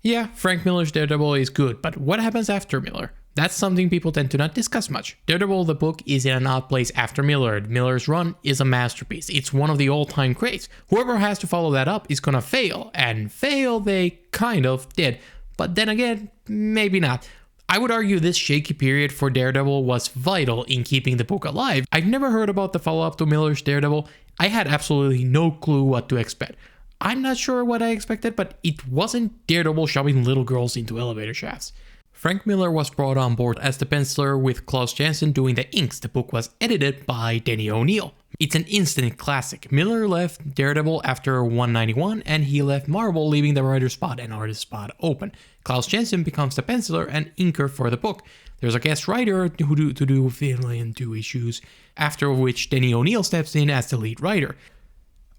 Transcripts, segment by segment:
Yeah, Frank Miller's Daredevil is good, but what happens after Miller? That's something people tend to not discuss much. Daredevil the book is in an odd place after Miller. Miller's run is a masterpiece. It's one of the all-time greats. Whoever has to follow that up is gonna fail, and fail they kind of did. But then again, maybe not. I would argue this shaky period for Daredevil was vital in keeping the book alive. I've never heard about the follow-up to Miller's Daredevil. I had absolutely no clue what to expect. I'm not sure what I expected, but it wasn't Daredevil shoving little girls into elevator shafts. Frank Miller was brought on board as the penciler with Klaus Janson doing the inks. The book was edited by Denny O'Neil. It's an instant classic. Miller left Daredevil after 191 and he left Marvel, leaving the writer's spot and artist spot open. Klaus Janson becomes the penciler and inker for the book. There's a guest writer to do fill in 2 issues, after which Denny O'Neil steps in as the lead writer.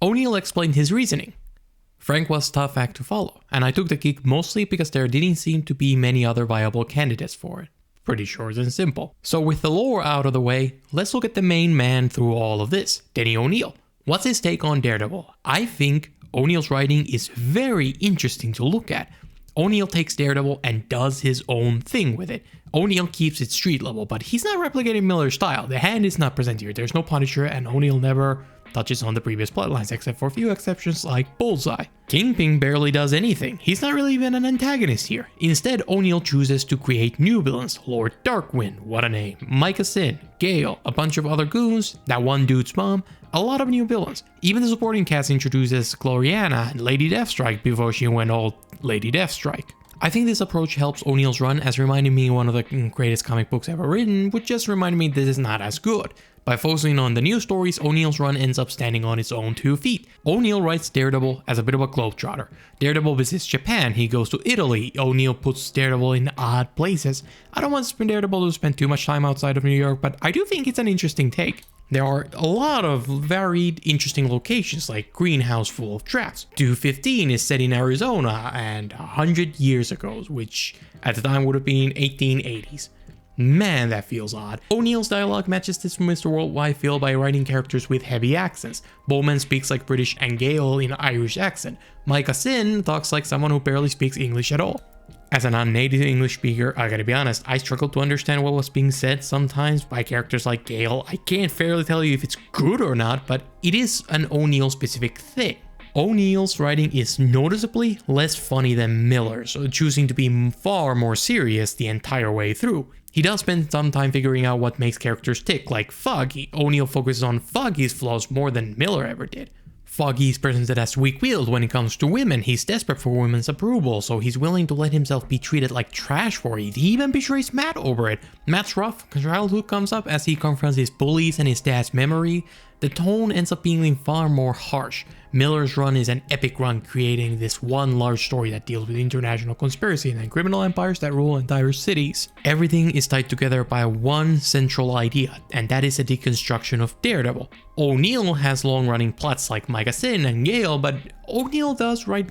O'Neil explained his reasoning. Frank was a tough act to follow, and I took the gig mostly because there didn't seem to be many other viable candidates for it. Pretty short and simple. So with the lore out of the way, let's look at the main man through all of this, Denny O'Neil. What's his take on Daredevil? I think O'Neil's writing is very interesting to look at. O'Neil takes Daredevil and does his own thing with it. O'Neil keeps it street level, but he's not replicating Miller's style. The hand is not present here. There's no Punisher, and O'Neil never touches on the previous plotlines except for a few exceptions like Bullseye. Kingpin barely does anything. He's not really even an antagonist here. Instead, O'Neil chooses to create new villains. Lord Darkwind, what a name. Micah Synn, Gale, a bunch of other goons, that one dude's mom, a lot of new villains. Even the supporting cast introduces Gloriana and Lady Deathstrike before she went all Lady Deathstrike. I think this approach helps O'Neil's run as reminding me one of the greatest comic books ever written, which just reminded me this is not as good. By focusing on the new stories, O'Neil's run ends up standing on its own 2 feet. O'Neil writes Daredevil as a bit of a globetrotter. Daredevil visits Japan, he goes to Italy. O'Neil puts Daredevil in odd places. I don't want Daredevil to spend too much time outside of New York, but I do think it's an interesting take. There are a lot of varied, interesting locations like Greenhouse full of traps. 215 is set in Arizona and 100 years ago, which at the time would have been 1880s. Man, that feels odd. O'Neil's dialogue matches this Mr. Worldwide feel by writing characters with heavy accents. Bowman speaks like British and Gale in an Irish accent. Micah Synn talks like someone who barely speaks English at all. As a non-native English speaker, I gotta be honest, I struggle to understand what was being said sometimes by characters like Gale. I can't fairly tell you if it's good or not, but it is an O'Neil specific thing. O'Neil's writing is noticeably less funny than Miller's, choosing to be far more serious the entire way through. He does spend some time figuring out what makes characters tick, like Foggy. O'Neil focuses on Foggy's flaws more than Miller ever did. Foggy is presented as weak-willed when it comes to women. He's desperate for women's approval, so he's willing to let himself be treated like trash for it. He even betrays Matt over it. Matt's rough childhood comes up as he confronts his bullies and his dad's memory. The tone ends up being far more harsh. Miller's run is an epic run, creating this one large story that deals with international conspiracy and criminal empires that rule entire cities. Everything is tied together by one central idea, and that is a deconstruction of Daredevil. O'Neil has long-running plots like Micah Synn and Gale, but O'Neil does write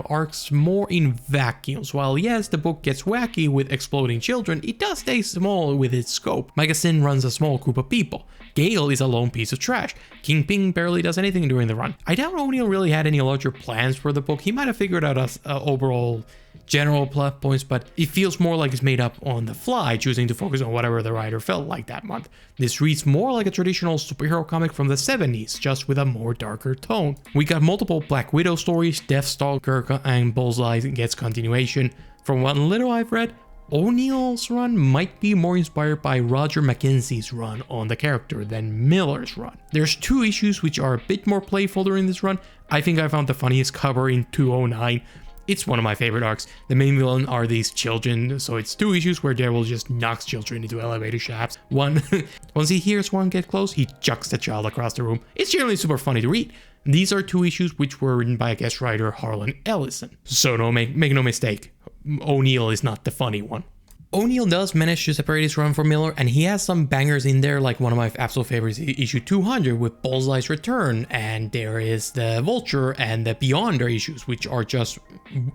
arcs more in vacuums. While yes, the book gets wacky with exploding children, it does stay small with its scope. Micah Synn runs a small group of people. Gale is a lone piece of trash. Kingpin barely does anything during the run. I doubt O'Neil really had any larger plans for the book. He might have figured out overall general plot points, but it feels more like it's made up on the fly, choosing to focus on whatever the writer felt like that month. This reads more like a traditional superhero comic from the 70s, just with a more darker tone. We got multiple Black Widow stories, Deathstalker and Bullseye gets continuation. From what little I've read, O'Neil's run might be more inspired by Roger McKenzie's run on the character than Miller's run. There's 2 issues which are a bit more playful during this run. I think I found the funniest cover in 209. It's one of my favorite arcs. The main villain are these children, so it's 2 issues where Daredevil just knocks children into elevator shafts. Once he hears one get close, he chucks the child across the room. It's generally super funny to read. These are 2 issues which were written by guest writer Harlan Ellison. So make no mistake, O'Neil is not the funny one. O'Neil does manage to separate his run from Miller, and he has some bangers in there, like one of my absolute favorites, issue 200 with Bullseye's return, and there is the Vulture and the Beyonder issues, which are just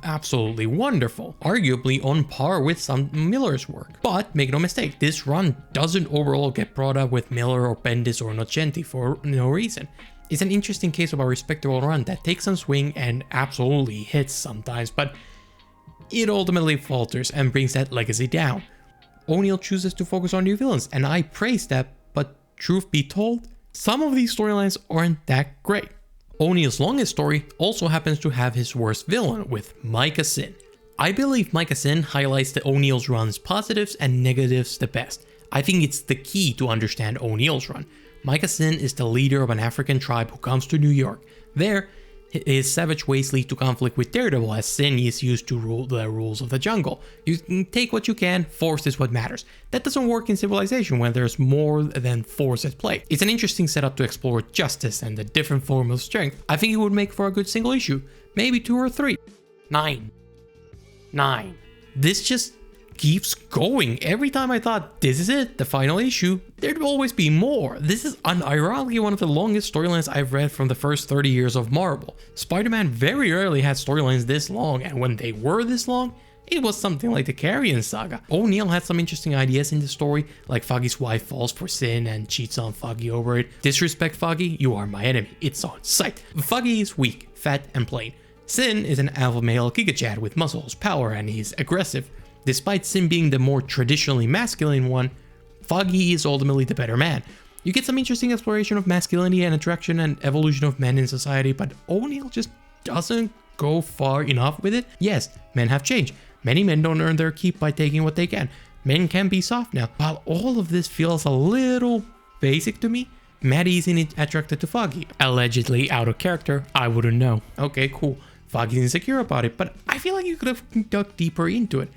absolutely wonderful, arguably on par with some Miller's work. But make no mistake, this run doesn't overall get brought up with Miller or Bendis or Nocenti for no reason. It's an interesting case of a respectable run that takes some swing and absolutely hits sometimes, but it ultimately falters and brings that legacy down. O'Neill chooses to focus on new villains, and I praise that, but truth be told, some of these storylines aren't that great. O'Neill's longest story also happens to have his worst villain, with Micah Synn. I believe Micah Synn highlights the O'Neill's run's positives and negatives the best. I think it's the key to understand O'Neill's run. Micah Synn is the leader of an African tribe who comes to New York. There, his savage ways lead to conflict with Daredevil, as Synn is used to rule the rules of the jungle. You can take what you can, force is what matters. That doesn't work in Civilization when there's more than force at play. It's an interesting setup to explore justice and the different form of strength. I think it would make for a good single issue, maybe 2 or 3. 9. This just keeps going. Every time I thought this is it, the final issue, there'd always be more. This is unironically one of the longest storylines I've read from the first 30 years of Marvel. Spider-Man very rarely had storylines this long, and when they were this long, it was something like the Carrion Saga. O'Neill had some interesting ideas in the story, like Foggy's wife falls for Synn and cheats on Foggy over it. Disrespect Foggy, you are my enemy. It's on sight. Foggy is weak, fat, and plain. Synn is an alpha male gigachad with muscles, power, and he's aggressive. Despite Synn being the more traditionally masculine one, Foggy is ultimately the better man. You get some interesting exploration of masculinity and attraction and evolution of men in society, but O'Neill just doesn't go far enough with it. Yes, men have changed. Many men don't earn their keep by taking what they can. Men can be soft now. While all of this feels a little basic to me, Maddie isn't attracted to Foggy. Allegedly out of character, I wouldn't know. Okay, cool. Foggy's insecure about it, but I feel like you could have dug deeper into it.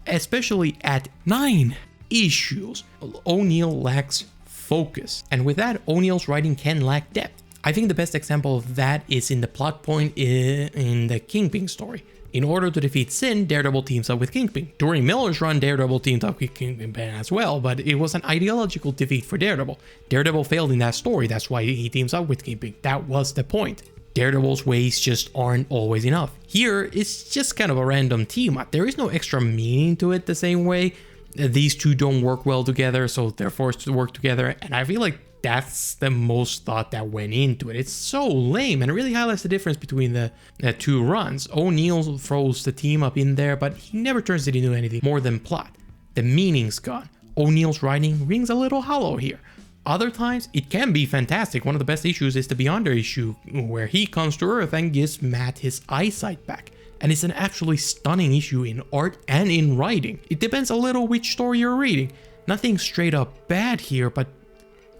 Especially at 9 issues, O'Neill lacks focus. And with that, O'Neill's writing can lack depth. I think the best example of that is in the plot point in the Kingpin story. In order to defeat Synn, Daredevil teams up with Kingpin. During Miller's run, Daredevil teamed up with Kingpin as well, but it was an ideological defeat for Daredevil. Daredevil failed in that story, that's why he teams up with Kingpin. That was the point. Daredevil's ways just aren't always enough. Here, it's just kind of a random team up. There is no extra meaning to it the same way. These two don't work well together, so they're forced to work together, and I feel like that's the most thought that went into it. It's so lame and it really highlights the difference between the two runs. O'Neill throws the team up in there, but he never turns it into anything more than plot. The meaning's gone. O'Neill's writing rings a little hollow here. Other times, it can be fantastic. One of the best issues is the Beyonder issue, where he comes to Earth and gives Matt his eyesight back. And it's an absolutely stunning issue in art and in writing. It depends a little which story you're reading. Nothing straight up bad here, but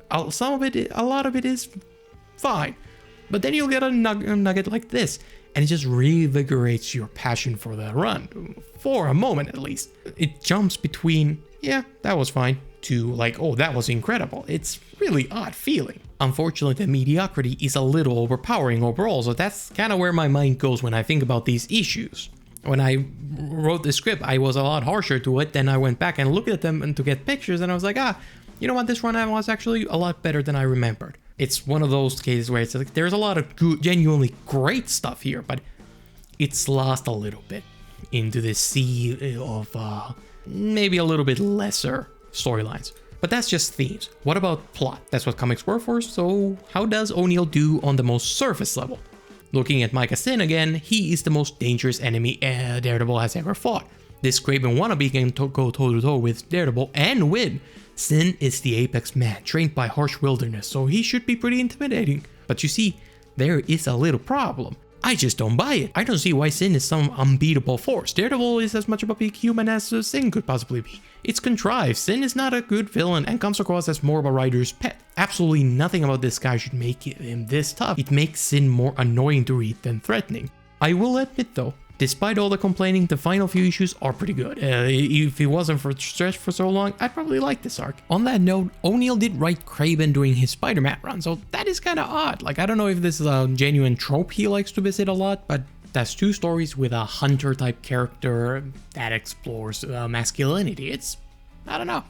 a lot of it is fine. But then you'll get a nugget like this, and it just reinvigorates your passion for the run, for a moment at least. It jumps between, yeah, that was fine, to like, oh, that was incredible. It's really odd feeling. Unfortunately, the mediocrity is a little overpowering overall, so that's kind of where my mind goes when I think about these issues. When I wrote the script, I was a lot harsher to it. Then I went back and looked at them and to get pictures, and I was like, you know what, this run was actually a lot better than I remembered. It's one of those cases where it's like there's a lot of good, genuinely great stuff here, but it's lost a little bit into the sea of maybe a little bit lesser storylines. But that's just themes. What about plot? That's what comics were for, so how does O'Neill do on the most surface level? Looking at Micah Synn again, he is the most dangerous enemy Daredevil has ever fought. This craven wannabe can go toe-to-toe with Daredevil and win. Synn is the apex man, trained by harsh wilderness, so he should be pretty intimidating. But you see, there is a little problem. I just don't buy it. I don't see why Synn is some unbeatable force. Daredevil is as much of a big human as Synn could possibly be. It's contrived. Synn is not a good villain and comes across as more of a writer's pet. Absolutely nothing about this guy should make him this tough. It makes Synn more annoying to read than threatening. I will admit though, despite all the complaining, the final few issues are pretty good. If it wasn't for stretched for so long, I'd probably like this arc. On that note, O'Neill did write Kraven during his Spider-Man run, so that is kind of odd. Like, I don't know if this is a genuine trope he likes to visit a lot, but that's two stories with a hunter type character that explores masculinity. It's, I don't know.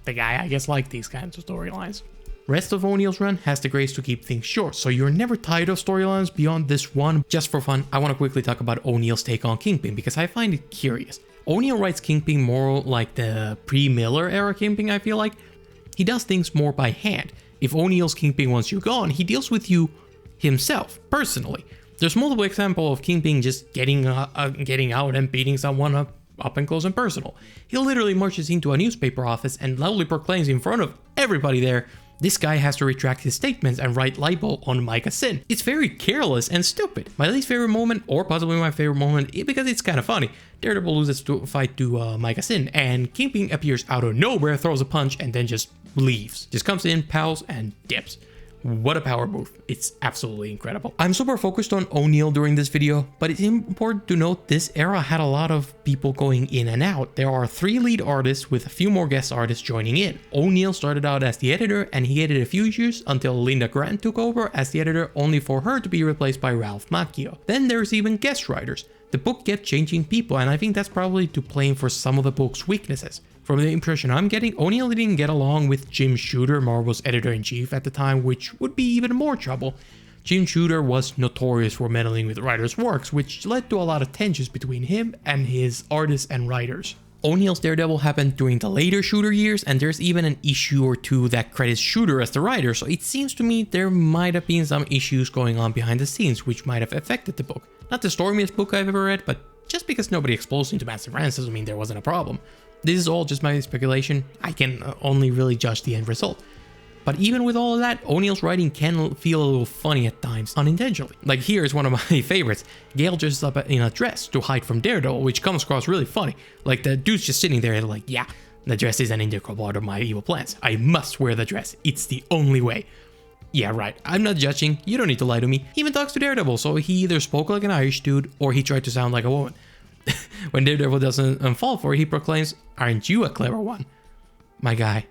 The guy, I guess, liked these kinds of storylines. Rest of O'Neill's run has the grace to keep things short, so you're never tired of storylines beyond this one. Just for fun, I want to quickly talk about O'Neill's take on Kingpin because I find it curious. O'Neill writes Kingpin more like the pre-Miller era Kingpin, I feel like. He does things more by hand. If O'Neill's Kingpin wants you gone, he deals with you himself, personally. There's multiple examples of Kingpin just getting out and beating someone up and close and personal. He literally marches into a newspaper office and loudly proclaims in front of everybody there, this guy has to retract his statements and write libel on Micah Synn. It's very careless and stupid. My least favorite moment, or possibly my favorite moment, because it's kind of funny. Daredevil loses a fight to Micah Synn, and Kingpin appears out of nowhere, throws a punch, and then just leaves. Just comes in, pals, and dips. What a power move. It's absolutely incredible. I'm super focused on O'Neill during this video, but it's important to note this era had a lot of people going in and out. There are 3 lead artists with a few more guest artists joining in. O'Neill started out as the editor, and he edited a few issues until Linda Grant took over as the editor, only for her to be replaced by Ralph Macchio. Then there's even guest writers. The book kept changing people, and I think that's probably to blame for some of the book's weaknesses. From the impression I'm getting, O'Neill didn't get along with Jim Shooter, Marvel's editor-in-chief at the time, which would be even more trouble. Jim Shooter was notorious for meddling with writers' works, which led to a lot of tensions between him and his artists and writers. O'Neill's Daredevil happened during the later Shooter years, and there's even an issue or two that credits Shooter as the writer, so it seems to me there might have been some issues going on behind the scenes which might have affected the book. Not the stormiest book I've ever read, but just because nobody explodes into massive rants doesn't mean there wasn't a problem. This is all just my speculation. I can only really judge the end result. But even with all of that, O'Neill's writing can feel a little funny at times, unintentionally. Like here's one of my favorites. Gale dresses up in a dress to hide from Daredevil, which comes across really funny. Like the dude's just sitting there and like, yeah, the dress is an integral part of my evil plans. I must wear the dress. It's the only way. Yeah, right. I'm not judging. You don't need to lie to me. He even talks to Daredevil, so he either spoke like an Irish dude or he tried to sound like a woman. When Daredevil doesn't fall for it, he proclaims, aren't you a clever one? My guy,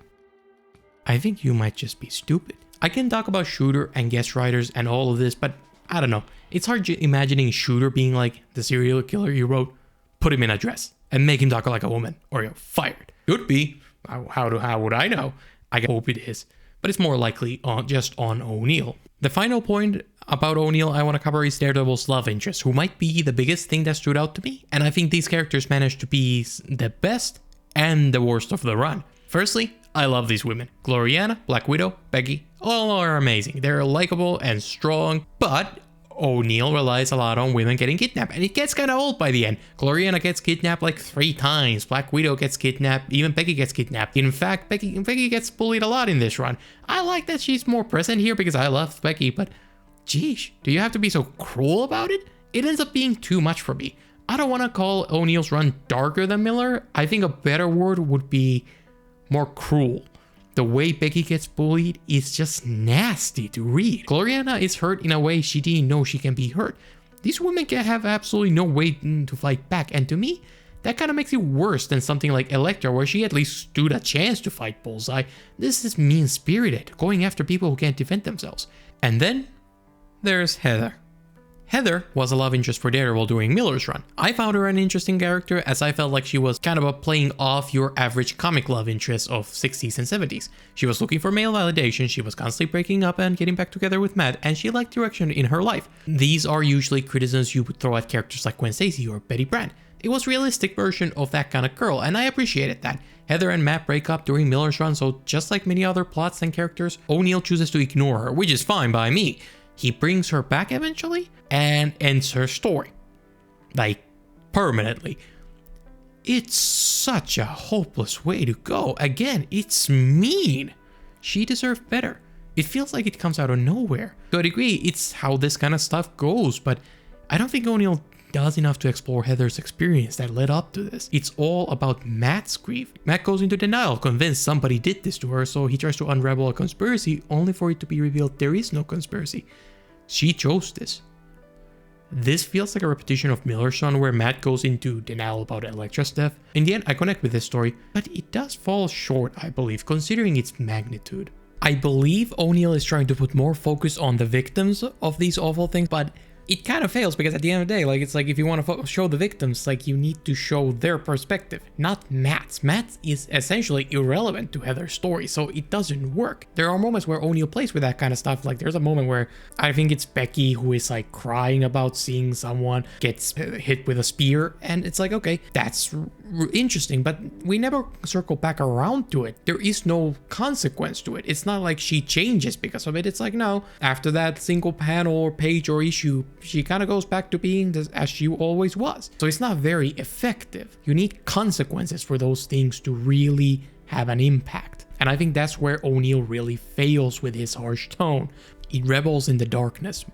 I think you might just be stupid. I can talk about Shooter and guest writers and all of this, but I don't know. It's hard imagining Shooter being like the serial killer you wrote, put him in a dress and make him talk like a woman, or you're fired. Could be. How would I know? I hope it is. But it's more likely just on O'Neill. The final point about O'Neill I want to cover is Daredevil's love interest, who might be the biggest thing that stood out to me, and I think these characters managed to be the best and the worst of the run. Firstly, I love these women. Gloriana, Black Widow, Peggy, all are amazing. They're likable and strong, but O'Neill relies a lot on women getting kidnapped, and it gets kind of old by the end. Gloriana gets kidnapped like 3 times, Black Widow gets kidnapped, even Peggy gets kidnapped. In fact, Peggy gets bullied a lot in this run. I like that she's more present here because I love Peggy, but geesh, do you have to be so cruel about it? It ends up being too much for me. I don't want to call O'Neill's run darker than Miller. I think a better word would be more cruel. The way Peggy gets bullied is just nasty to read. Gloriana is hurt in a way she didn't know she can be hurt. These women can have absolutely no way to fight back, and to me, that kind of makes it worse than something like Elektra, where she at least stood a chance to fight Bullseye. This is mean-spirited, going after people who can't defend themselves. And then there's Heather. Heather was a love interest for Daredevil during Miller's run. I found her an interesting character, as I felt like she was kind of a playing off your average comic love interest of 60s and 70s. She was looking for male validation, she was constantly breaking up and getting back together with Matt, and she liked direction in her life. These are usually criticisms you would throw at characters like Gwen Stacy or Betty Brant. It was a realistic version of that kind of girl, and I appreciated that. Heather and Matt break up during Miller's run, so just like many other plots and characters, O'Neill chooses to ignore her, which is fine by me. He brings her back eventually and ends her story. Like, permanently. It's such a hopeless way to go. Again, it's mean. She deserved better. It feels like it comes out of nowhere. To a degree, it's how this kind of stuff goes, but I don't think O'Neill does enough to explore Heather's experience that led up to this. It's all about Matt's grief. Matt goes into denial, convinced somebody did this to her, so he tries to unravel a conspiracy, only for it to be revealed there is no conspiracy. She chose this. This feels like a repetition of Miller's run, where Matt goes into denial about Elektra's death. In the end, I connect with this story, but it does fall short, I believe, considering its magnitude. I believe O'Neill is trying to put more focus on the victims of these awful things, but it kind of fails, because at the end of the day, like, it's like if you want to show the victims, like, you need to show their perspective, not Matt's. Matt is essentially irrelevant to Heather's story, so it doesn't work. There are moments where O'Neill plays with that kind of stuff. Like, there's a moment where I think it's Becky who is like crying about seeing someone gets hit with a spear, and it's like, okay, that's interesting, but we never circle back around to it. There is no consequence to it. It's not like she changes because of it. It's like, no, after that single panel or page or issue, she kind of goes back to being as she always was. So it's not very effective. You need consequences for those things to really have an impact. And I think that's where O'Neill really fails with his harsh tone. He revels in the darkness,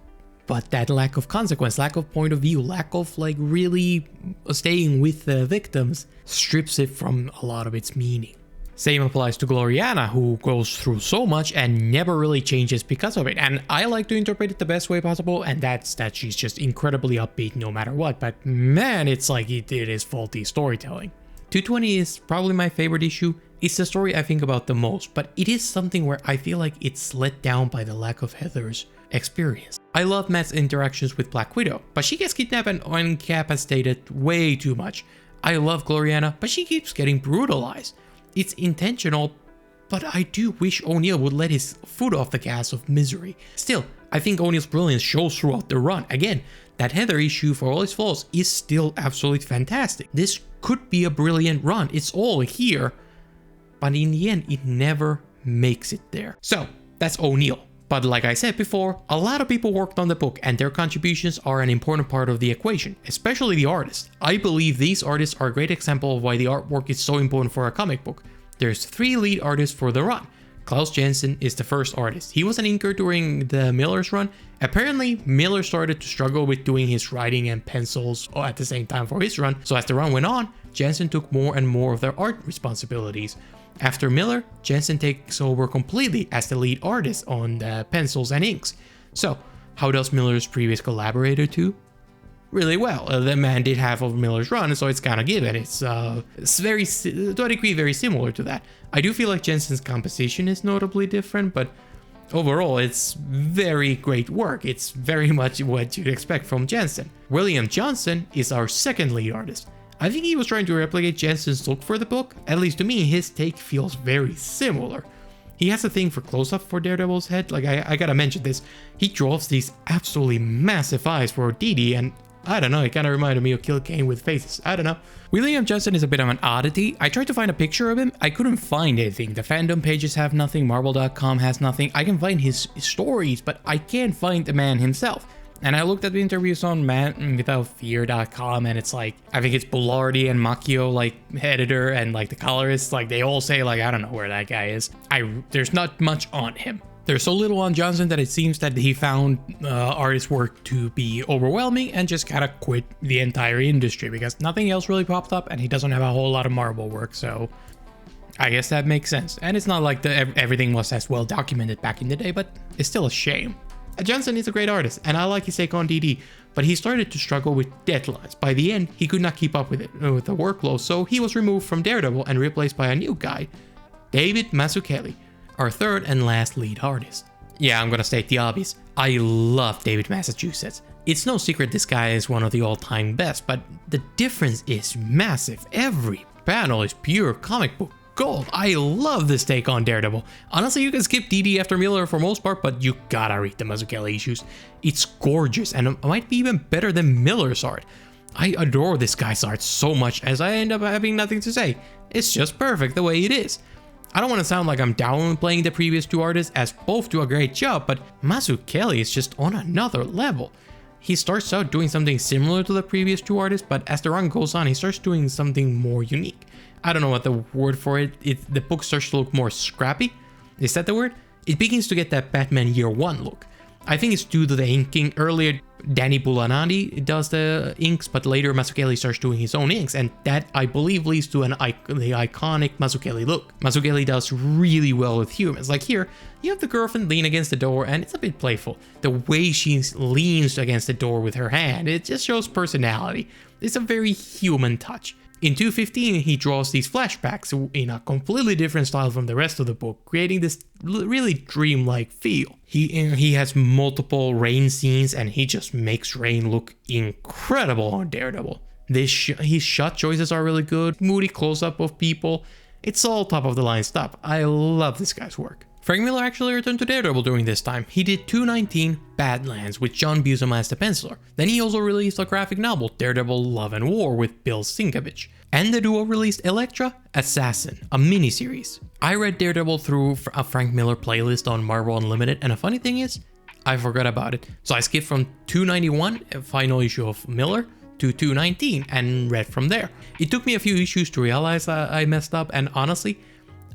but that lack of consequence, lack of point of view, lack of like really staying with the victims strips it from a lot of its meaning. Same applies to Gloriana, who goes through so much and never really changes because of it. And I like to interpret it the best way possible, and that's that she's just incredibly upbeat no matter what. But man, it's like it is faulty storytelling. 220 is probably my favorite issue. It's the story I think about the most, but it is something where I feel like it's let down by the lack of Heather's experience. I love Matt's interactions with Black Widow, but she gets kidnapped and incapacitated way too much. I love Gloriana, but she keeps getting brutalized. It's intentional, but I do wish O'Neill would let his foot off the gas of misery. Still, I think O'Neill's brilliance shows throughout the run. Again, that Heather issue, for all its flaws, is still absolutely fantastic. This could be a brilliant run. It's all here, but in the end, it never makes it there. So, that's O'Neill. But like I said before, a lot of people worked on the book and their contributions are an important part of the equation, especially the artists. I believe these artists are a great example of why the artwork is so important for a comic book. There's 3 lead artists for the run. Klaus Janson is the first artist. He was an inker during the Miller's run. Apparently, Miller started to struggle with doing his writing and pencils at the same time for his run, so as the run went on, Janson took more and more of their art responsibilities. After Miller, Janson takes over completely as the lead artist on the pencils and inks. So, how does Miller's previous collaborator do? Really well. The man did half of Miller's run, so it's kind of given. It's very, to a degree, very similar to that. I do feel like Janson's composition is notably different, but overall, it's very great work. It's very much what you'd expect from Janson. William Johnson is our second lead artist. I think he was trying to replicate Janson's look for the book. At least to me, his take feels very similar. He has a thing for close-up for Daredevil's head. Like, I gotta mention this. He draws these absolutely massive eyes for Dee Dee, and I don't know, it kind of reminded me of Kill Kane with faces. I don't know. William Johnson is a bit of an oddity. I tried to find a picture of him. I couldn't find anything. The fandom pages have nothing. Marvel.com has nothing. I can find his stories, but I can't find the man himself. And I looked at the interviews on manwithoutfear.com, and it's like, I think it's Boulardi and Macchio, like, editor, and like the colorist, like they all say, like, I don't know where that guy is. There's not much on him. There's so little on Johnson that it seems that he found artist work to be overwhelming and just kind of quit the entire industry because nothing else really popped up and he doesn't have a whole lot of Marvel work, so I guess that makes sense. And it's not like everything was as well documented back in the day, but it's still a shame. Johnson is a great artist, and I like his take on DD, but he started to struggle with deadlines. By the end, he could not keep up with the workload, so he was removed from Daredevil and replaced by a new guy, David Mazzucchelli, our third and last lead artist. Yeah, I'm gonna state the obvious. I love David Massachusetts. It's no secret this guy is one of the all-time best, but the difference is massive. Every panel is pure comic book gold. I love this take on Daredevil. Honestly, you can skip DD after Miller for most part, but you gotta read the Mazzucchelli issues. It's gorgeous, and it might be even better than Miller's art. I adore this guy's art so much, as I end up having nothing to say. It's just perfect the way it is. I don't want to sound like I'm downplaying the previous two artists, as both do a great job, but Mazzucchelli is just on another level. He starts out doing something similar to the previous two artists, but as the run goes on, he starts doing something more unique. I don't know what the word for it is. The book starts to look more scrappy. Is that the word? It begins to get that Batman Year One look. I think it's due to the inking. Earlier, Danny Bulanadi does the inks, but later Mazzucchelli starts doing his own inks, and that, I believe, leads to the iconic Mazzucchelli look. Mazzucchelli does really well with humans. Like here, you have the girlfriend lean against the door, and it's a bit playful. The way she leans against the door with her hand, it just shows personality. It's a very human touch. In 215, he draws these flashbacks in a completely different style from the rest of the book, creating this really dreamlike feel. He has multiple rain scenes, and he just makes rain look incredible on Daredevil. His shot choices are really good, moody close-up of people. It's all top of the line stuff. I love this guy's work. Frank Miller actually returned to Daredevil during this time. He did 219 Badlands with John Buscema as the penciler. Then he also released a graphic novel, Daredevil Love and War, with Bill Sienkiewicz. And the duo released Elektra Assassin, a miniseries. I read Daredevil through a Frank Miller playlist on Marvel Unlimited, and a funny thing is, I forgot about it. So I skipped from 291, a final issue of Miller, to 219 and read from there. It took me a few issues to realize I messed up, and honestly,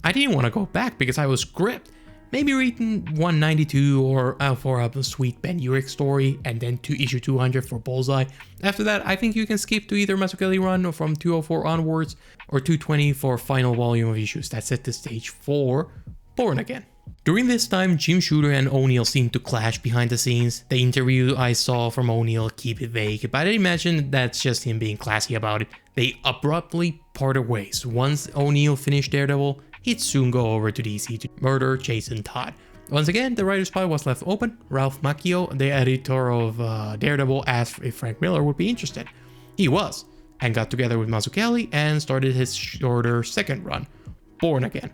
I didn't want to go back because I was gripped. Maybe reading 192 or for a sweet Ben Urich story, and then to issue 200 for Bullseye. After that, I think you can skip to either Mazzucchelli run or from 204 onwards, or 220 for final volume of issues that set the stage for Born Again. During this time, Jim Shooter and O'Neill seemed to clash behind the scenes. The interview I saw from O'Neill keep it vague, but I imagine that's just him being classy about it. They abruptly parted ways. Once O'Neill finished Daredevil, he'd soon go over to DC to murder Jason Todd. Once again, the writer's spot was left open. Ralph Macchio, the editor of Daredevil, asked if Frank Miller would be interested. He was, and got together with Mazzucchelli and started his shorter second run, Born Again.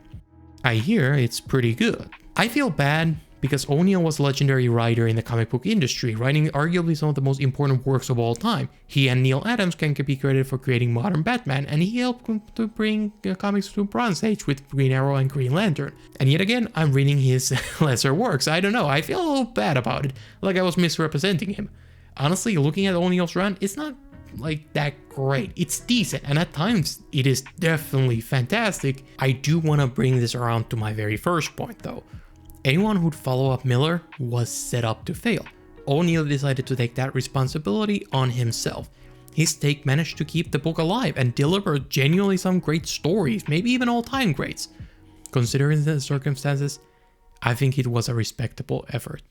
I hear it's pretty good. I feel bad because O'Neill was a legendary writer in the comic book industry, writing arguably some of the most important works of all time. He and Neil Adams can be credited for creating modern Batman, and he helped to bring comics to Bronze Age with Green Arrow and Green Lantern. And yet again, I'm reading his lesser works. I don't know, I feel a little bad about it, like I was misrepresenting him. Honestly, looking at O'Neill's run, it's not like that great. It's decent, and at times it is definitely fantastic. I do want to bring this around to my very first point though. Anyone who'd follow up Miller was set up to fail. O'Neill decided to take that responsibility on himself. His take managed to keep the book alive and deliver genuinely some great stories, maybe even all-time greats. Considering the circumstances, I think it was a respectable effort.